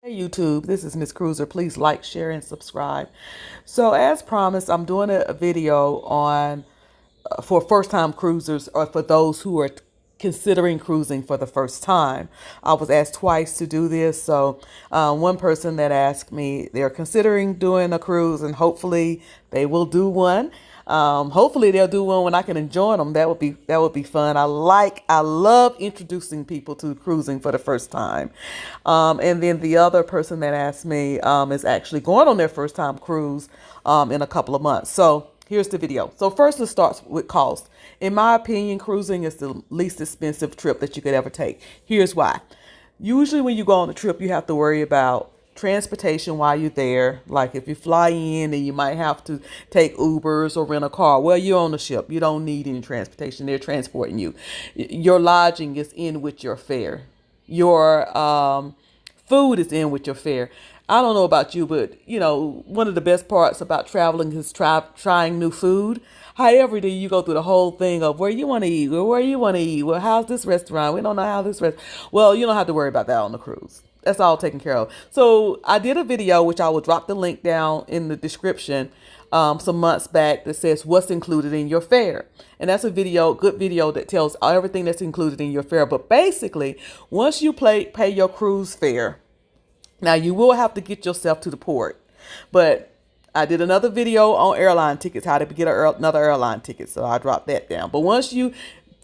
Hey YouTube, this is Miss Cruiser. Please like, share, and subscribe. So as promised, I'm doing a video on for first-time cruisers or for those who are considering cruising for the first time. I was asked twice to do this. So one person that asked me, they're considering doing a cruise and hopefully they will do one. Hopefully they'll do one when I can join them. That would be fun. I love introducing people to cruising for the first time. And then the other person that asked me is actually going on their first time cruise in a couple of months. So here's the video. So first, it starts with cost. In my opinion, cruising is the least expensive trip that you could ever take. Here's why. Usually when you go on a trip, you have to worry about transportation while you're there. Like if you fly in and you might have to take Ubers or rent a car. Well, you're on the ship. You don't need any transportation. They're transporting you. Your lodging is in with your fare. Your food is in with your fare. I don't know about you, but one of the best parts about traveling is trying new food. However, do you go through the whole thing of where you want to eat, or where you want to eat? Well, how's this restaurant? We don't know how this restaurant. Well, you don't have to worry about that on the cruise. That's all taken care of. So I did a video, which I will drop the link down in the description, some months back, that says what's included in your fare. And that's a good video that tells everything that's included in your fare. But basically, once you pay your cruise fare, now you will have to get yourself to the port. But I did another video on airline tickets, how to get another airline ticket. So I dropped that down. But once you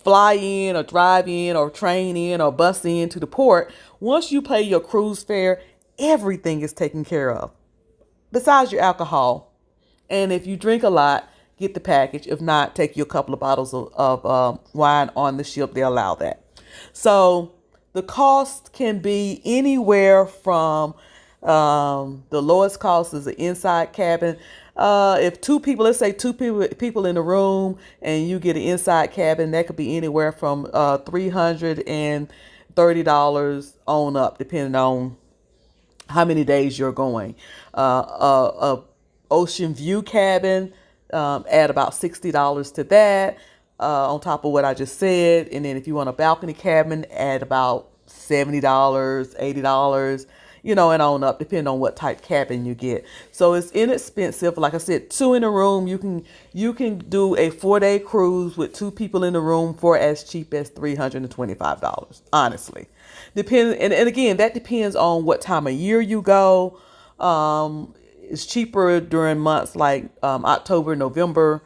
fly in or drive in or train in or bus in to the port, once you pay your cruise fare, everything is taken care of. Besides your alcohol. And if you drink a lot, get the package. If not, take you a couple of bottles of wine on the ship. They allow that. So the cost can be anywhere from the lowest cost is the inside cabin. If two people, let's say two people in the room, and you get an inside cabin, that could be anywhere from $330 on up, depending on how many days you're going. A ocean view cabin, add about $60 to that, on top of what I just said. And then if you want a balcony cabin, add about $70, $80, and on up, depending on what type cabin you get. So it's inexpensive. Like I said, two in a room. You can do a 4-day cruise with two people in the room for as cheap as $325. Honestly, and again, that depends on what time of year you go. It's cheaper during months like October, November,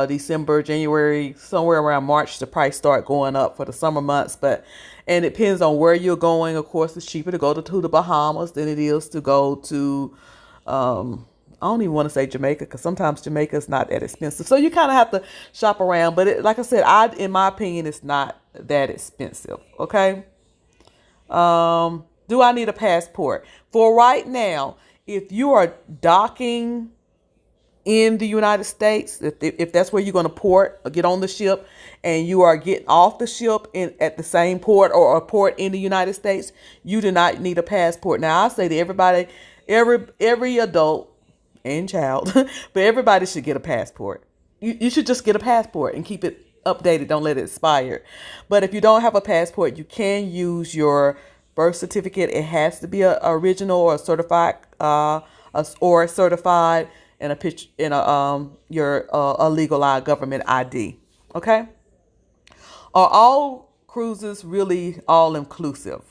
December, January, somewhere around March. The price start going up for the summer months, and it depends on where you're going. Of course, it's cheaper to go to the Bahamas than it is to go to, I don't even want to say Jamaica, because sometimes Jamaica is not that expensive. So you kind of have to shop around. But like I said, in my opinion, it's not that expensive. Okay. Do I need a passport? For right now, if you are docking in the United States, if that's where you're going to port or get on the ship, and you are getting off the ship at the same port or a port in the United States, you do not need a passport. Now, I say to everybody, every adult and child, but everybody should get a passport. You should just get a passport and keep it updated. Don't let it expire. But if you don't have a passport, you can use your birth certificate. It has to be a original or certified, certified, and a picture in your a legalized government ID. Okay. Are all cruises really all inclusive?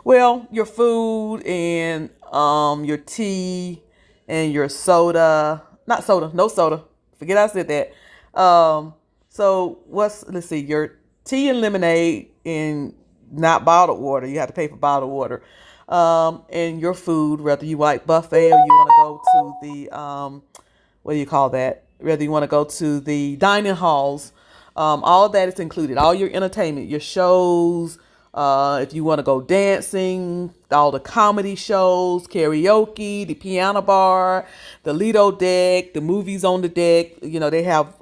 Well, your food and your tea and your soda, not soda, no soda. Forget I said that. So let's see, your tea and lemonade and not bottled water. You have to pay for bottled water. And your food, whether you like buffet or you want to go to the, what do you call that? Whether you want to go to the dining halls, all of that is included. All your entertainment, your shows, if you want to go dancing, all the comedy shows, karaoke, the piano bar, the Lido deck, the movies on the deck. They have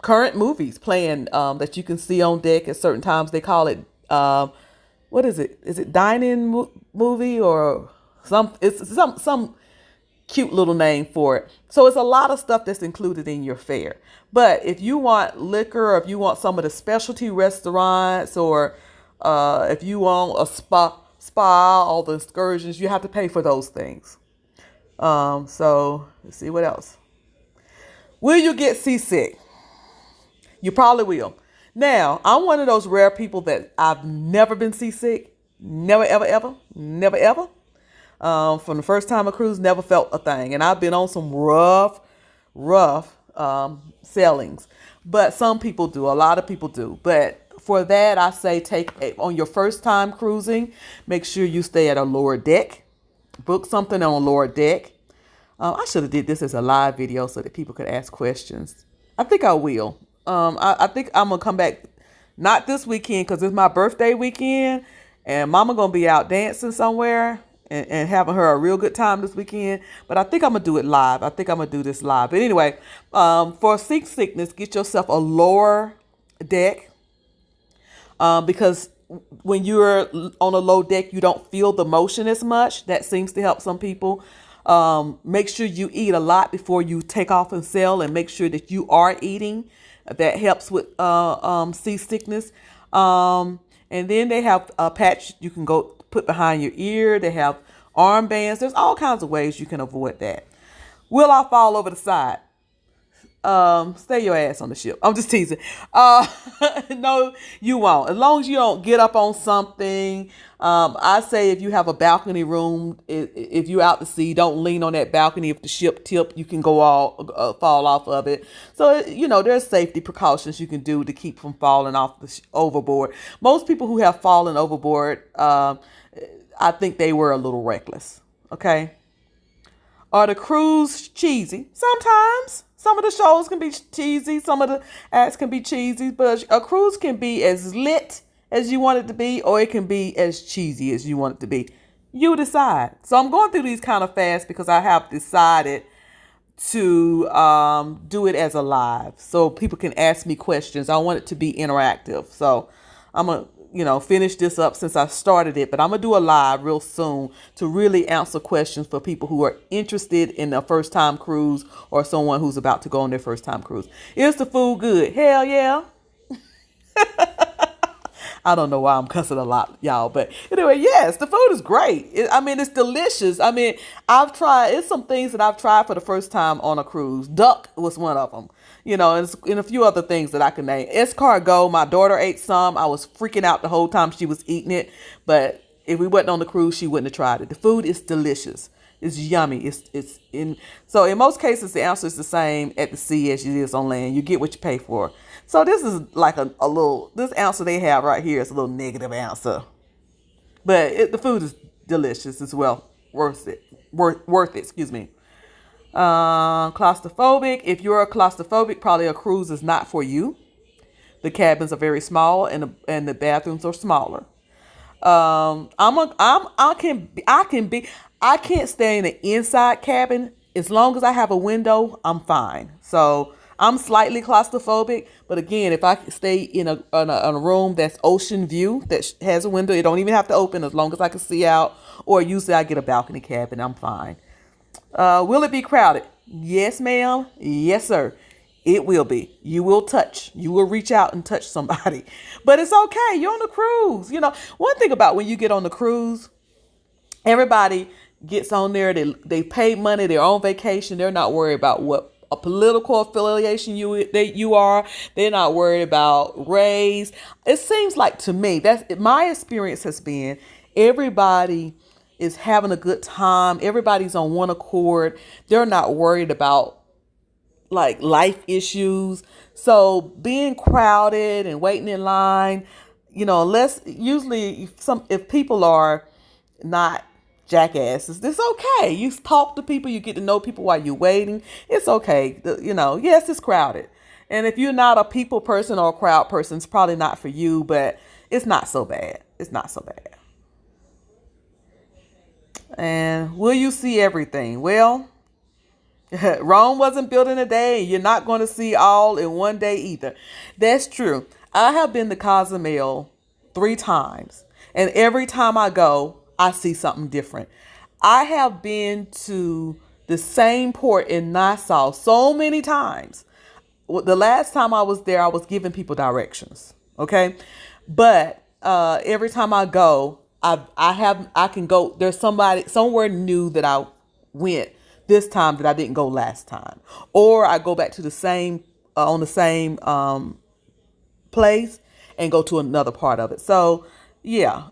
current movies playing that you can see on deck at certain times. They call it, what is it? Is it dining movie or some? It's some cute little name for it. So it's a lot of stuff that's included in your fare. But if you want liquor, or if you want some of the specialty restaurants, or if you want a spa, all the excursions, you have to pay for those things. So let's see what else. Will you get seasick? You probably will. Now, I'm one of those rare people that I've never been seasick. Never, ever, ever. Never, ever. From the first time I cruise, never felt a thing. And I've been on some rough sailings. But some people do. A lot of people do. But for that, I say on your first time cruising, make sure you stay at a lower deck. Book something on a lower deck. I should have did this as a live video so that people could ask questions. I think I will. I think I'm going to come back, not this weekend because it's my birthday weekend. And Mama going to be out dancing somewhere and having her a real good time this weekend. But I think I'm going to do it live. I think I'm going to do this live. But anyway, for seasickness, get yourself a lower deck. Because when you're on a low deck, you don't feel the motion as much. That seems to help some people. Make sure you eat a lot before you take off and sail, and make sure that you are eating. That helps with seasickness. And then they have a patch you can go put behind your ear. They have armbands. There's all kinds of ways you can avoid that. Will I fall over the side? Stay your ass on the ship. I'm just teasing. No, you won't. As long as you don't get up on something. I say if you have a balcony room, if you're out to sea, don't lean on that balcony. If the ship tip, you can fall off of it. So, there's safety precautions you can do to keep from falling off overboard. Most people who have fallen overboard, I think they were a little reckless. Okay. Are the cruise cheesy? Sometimes. Some of the shows can be cheesy. Some of the acts can be cheesy. But a cruise can be as lit as you want it to be, or it can be as cheesy as you want it to be. You decide. So I'm going through these kind of fast because I have decided to do it as a live. So people can ask me questions. I want it to be interactive. So I'm going to finish this up since I started it, but I'm going to do a live real soon to really answer questions for people who are interested in a first time cruise or someone who's about to go on their first time cruise. Is the food good? Hell yeah. I don't know why I'm cussing a lot, y'all, but anyway, yes, the food is great. It's delicious. It's some things that I've tried for the first time on a cruise. Duck was one of them, and a few other things that I can name. Escargot, my daughter ate some. I was freaking out the whole time she was eating it, but if we wasn't on the cruise, she wouldn't have tried it. The food is delicious. It's yummy. So in most cases, the answer is the same at the sea as it is on land. You get what you pay for. So this is like this answer they have right here is a little negative answer. But the food is delicious as well. Worth it, excuse me. Claustrophobic. If you're a claustrophobic, probably a cruise is not for you. The cabins are very small and the bathrooms are smaller. I can't stay in the inside cabin. As long as I have a window, I'm fine. So I'm slightly claustrophobic, but again, if I stay in a room that's ocean view, that has a window, it don't even have to open as long as I can see out, or usually I get a balcony cabin, I'm fine. Will it be crowded? Yes, ma'am. Yes, sir. It will be. You will reach out and touch somebody, but it's okay. You're on a cruise. One thing about when you get on the cruise, everybody gets on there. They paid money. They're on vacation. They're not worried about what a political affiliation you are. They're not worried about race. It seems like to me, that's my experience has been, everybody is having a good time. Everybody's on one accord. They're not worried about like life issues. So being crowded and waiting in line, unless usually if people are not jackasses, it's okay. You talk to people, you get to know people while you're waiting. It's okay. Yes, it's crowded. And if you're not a people person or a crowd person, it's probably not for you, but it's not so bad. It's not so bad. And will you see everything? Well, Rome wasn't built in a day. You're not going to see all in one day either. That's true. I have been to Cozumel 3 times, and every time I go, I see something different. I have been to the same port in Nassau so many times. The last time I was there, I was giving people directions. Okay. But every time I go, I can go. There's somebody somewhere new that I went this time that I didn't go last time, or I go back to the same on the same place and go to another part of it. So yeah,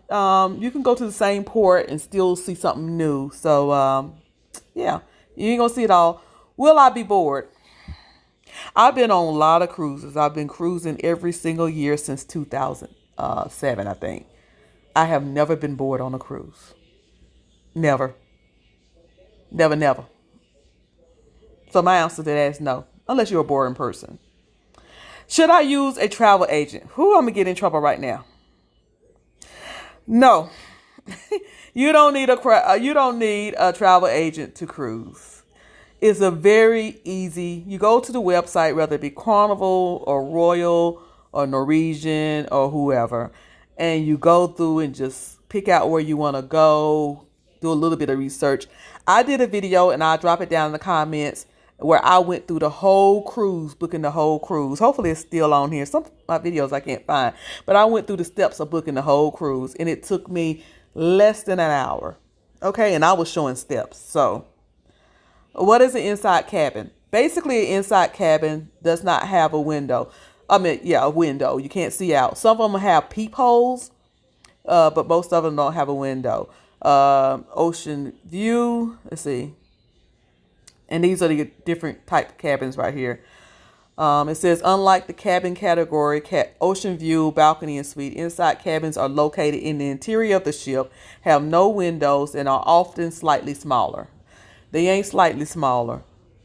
you can go to the same port and still see something new. So yeah, you ain't gonna see it all. Will I be bored? I've been on a lot of cruises. I've been cruising every single year since 2007, I think. I have never been bored on a cruise. Never. Never, never. So my answer to that is no, unless you're a boring person. Should I use a travel agent? Who I'm gonna get in trouble right now? No, you don't need a travel agent to cruise. It's a very easy. You go to the website, whether it be Carnival or Royal or Norwegian or whoever, and you go through and just pick out where you want to go. Do a little bit of research. I did a video and I'll drop it down in the comments where I went through the whole cruise, booking the whole cruise. Hopefully it's still on here. Some of my videos I can't find, but I went through the steps of booking the whole cruise and it took me less than an hour. Okay. And I was showing steps. So what is an inside cabin? Basically, an inside cabin does not have a window. I mean, yeah, a window. You can't see out. Some of them have peepholes, but most of them don't have a window. Ocean view. Let's see. And these are the different type of cabins right here. It says, unlike the cabin category, ocean view, balcony, and suite, inside cabins are located in the interior of the ship, have no windows, and are often slightly smaller. They ain't slightly smaller.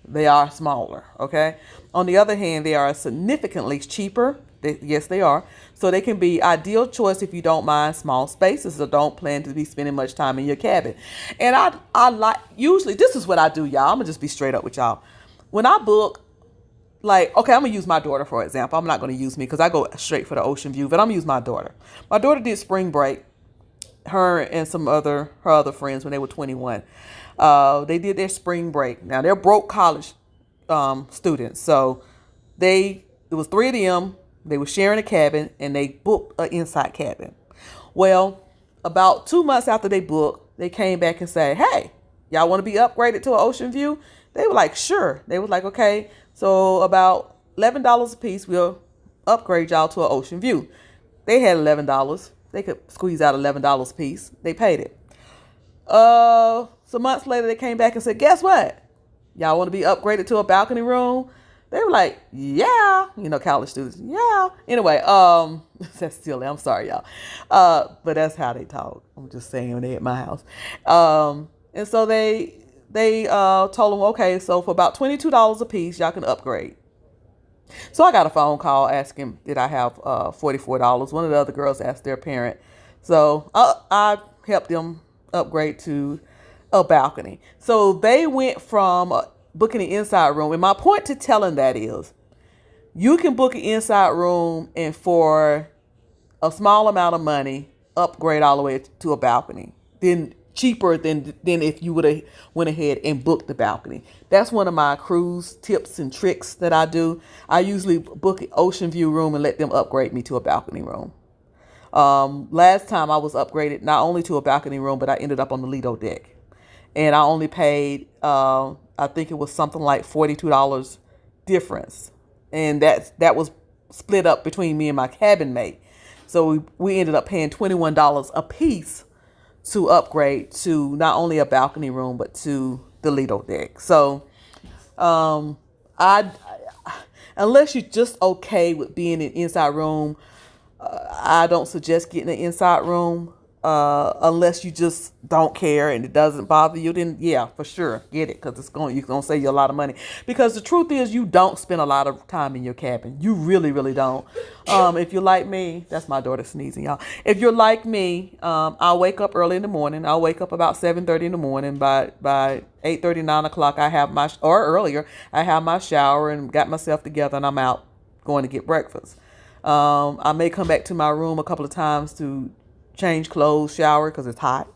They are smaller, okay? On the other hand, they are significantly cheaper. Yes, they are. So they can be ideal choice if you don't mind small spaces or don't plan to be spending much time in your cabin. And I like, usually, this is what I do, y'all. I'm going to just be straight up with y'all. When I book, like, okay, I'm going to use my daughter, for example. I'm not going to use me because I go straight for the ocean view, but I'm going to use my daughter. My daughter did spring break, her and her other friends when they were 21. They did their spring break. Now, they're broke college students. So it was 3 of them. They were sharing a cabin and they booked an inside cabin. Well, about 2 months after they booked, they came back and said, hey, y'all want to be upgraded to an ocean view? They were like, sure. They was like, okay, so about $11 a piece, we'll upgrade y'all to an ocean view. They had $11. They could squeeze out $11 a piece. They paid it. Some months later, they came back and said, guess what? Y'all want to be upgraded to a balcony room? They were like, yeah, college students. Yeah. Anyway, that's silly. I'm sorry, y'all. But that's how they talk. I'm just saying when they at my house. And so they told them, okay, so for about $22 a piece, y'all can upgrade. So I got a phone call asking, did I have $44? One of the other girls asked their parent. So I helped them upgrade to a balcony. So they went from booking an inside room. And my point to telling that is you can book an inside room and for a small amount of money, upgrade all the way to a balcony. Then cheaper than if you would have went ahead and booked the balcony. That's one of my cruise tips and tricks that I do. I usually book an ocean view room and let them upgrade me to a balcony room. Last time I was upgraded not only to a balcony room, but I ended up on the Lido deck. And I only paid, I think it was something like $42 difference. And that was split up between me and my cabin mate. So we ended up paying $21 a piece to upgrade to not only a balcony room, but to the Lido deck. So unless you're just okay with being in an inside room, I don't suggest getting an inside room. Unless you just don't care and it doesn't bother you, then yeah, for sure, get it, because you're gonna save you a lot of money. Because the truth is, you don't spend a lot of time in your cabin. You really, really don't. If you're like me, that's my daughter sneezing, y'all. If you're like me, I'll wake up early in the morning. I'll wake up about 7:30 in the morning. By 8:30, 9 o'clock, or earlier, I have my shower and got myself together, and I'm out going to get breakfast. I may come back to my room a couple of times to change clothes, shower, because it's hot.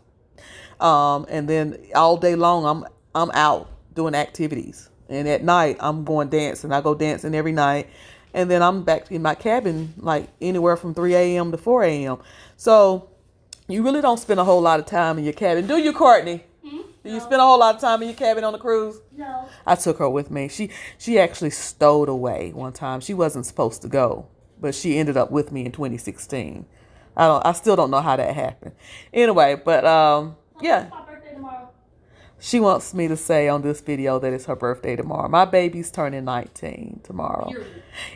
And then all day long, I'm out doing activities. And at night, I'm going dancing. I go dancing every night. And then I'm back in my cabin like anywhere from 3 a.m. to 4 a.m. So You really don't spend a whole lot of time in your cabin, do you, Courtney? Do you spend a whole lot of time in your cabin on the cruise? No. I took her with me. She actually stowed away one time. She wasn't supposed to go, but she ended up with me in 2016. I still don't know how that happened. Anyway, but yeah. It's my birthday tomorrow. She wants me to say on this video that it's her birthday tomorrow. My baby's turning 19 tomorrow.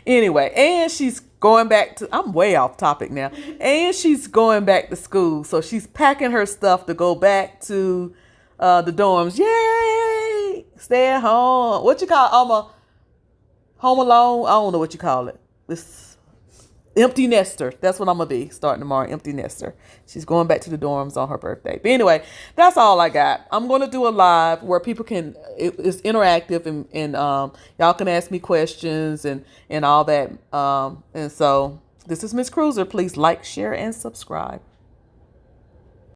Anyway, and she's going back to, I'm way off topic now. And she's going back to school. So she's packing her stuff to go back to the dorms. Yay! Stay at home. What you call it? Home alone? I don't know what you call it. This empty nester. That's what I'm going to be starting tomorrow. Empty nester. She's going back to the dorms on her birthday. But anyway, that's all I got. I'm going to do a live where people can, it's interactive and y'all can ask me questions and all that. And so this is Miss Cruiser. Please like, share, and subscribe.